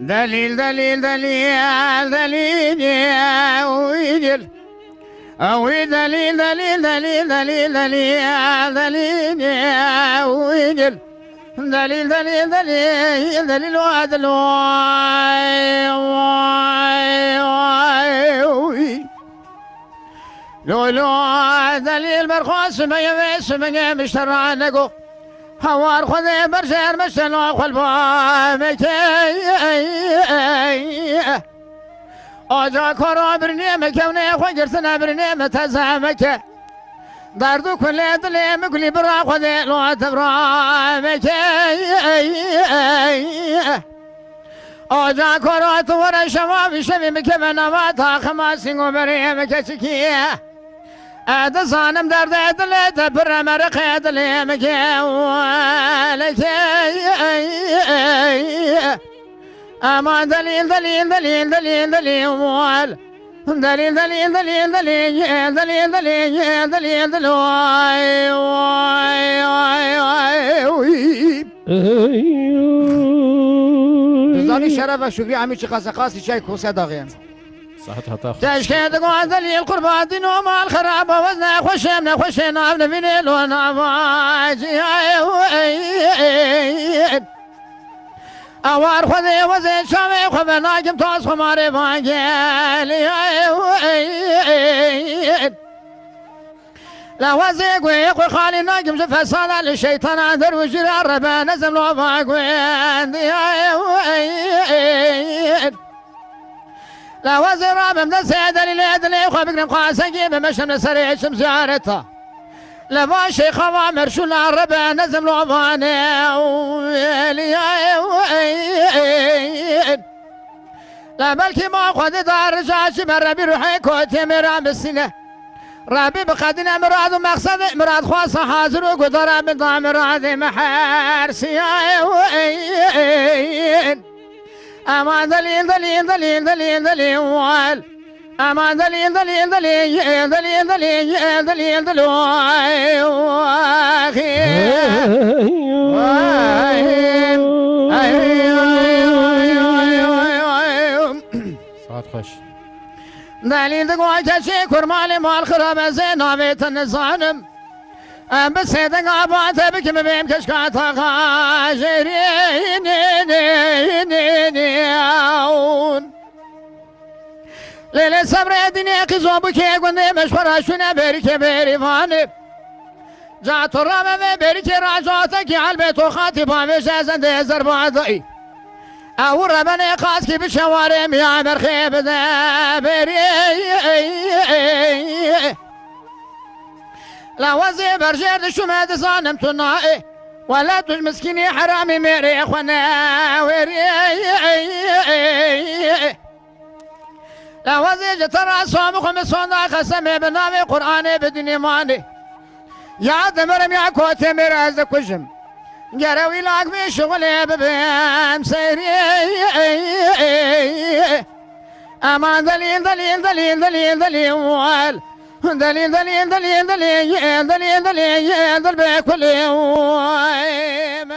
دليل دليل دليل دليل يا ويجل أوي دليل دليل دليل دليل دليل دليل يا ويجل دليل دليل دليل دليل وعدل واي واي واي لو لو دليل مرخص ما يمس من مشترى نقو هوار خذ برشر مشتلو خلبا مكي آجا کارا برنیم کونه خوگر سنا برنیم تزامک دردو کل دلیم کلی برا خود لو تبرامک آجا کارا تو ور شما بشویم که من ما تا خماسینگو بریم کچکیه اد زانم درد دل تبر مرق دلیم که ولک اما دليل دليل دليل دليل دليل وال دليل دليل دليل دليل دليل دليل دليل دليل واي واي واي واي زاني شرف شكري عمي شي قاسي شي كوسه داغيم صحت هتاخد تشكيت قوان دليل قربان دينو مع الخراب وزنا خشمنا خشنا بنفيني لو نافاجي اوار خذي وزين شامي خبنا جم توس خماري فانجيل لا وزي قوي خالي ناجم زف صالا للشيطان عذر وجري الربا نزم لو فاقوين لا وزي رابم نسيد لليدلي خبقنا مقاسا جيب مشم نسريع شمس زيارتها لما شيخ وامر شو العربة نزم لعباني لا بلكي ما خذ دار رجاش من ربي روحي كوتي مرام السنة ربي بقدنا مراد ومقصد مراد خاصة حاضر وقدر بضع مراد محار سياين أما دليل دليل دليل دليل دليل وال أما دليل دليل دليل دليل دليل دليل دليل صحت خوش دليل دقوا كشي كرمالي مال خراب زين بيت النظام بس هذا قابات بك مبين كشكاتها غاجرين ليلة صبر الدنيا قزوبك يقولني مشورة شنا بركة بريفاني جات الرامة بركة راجاتك عالبيت وخاطبها بجازن دي زرباطي او ربنا قاسكي بشوارم يا مرخيب ذا بري لا وزي برجير شو ما تزانم تنائي ولا تجمسكني حرامي ميري اخوانا وري لا وزي ترى صومكم صونا خسمي بنامي قرآني بدني ماني يا دمرم يا كوتي مراز كجم جروي لاك في شغلي ببيم سيري اما دليل دليل دليل دليل دليل وال دليل دليل دليل دليل دليل دليل دليل دليل بكل يوم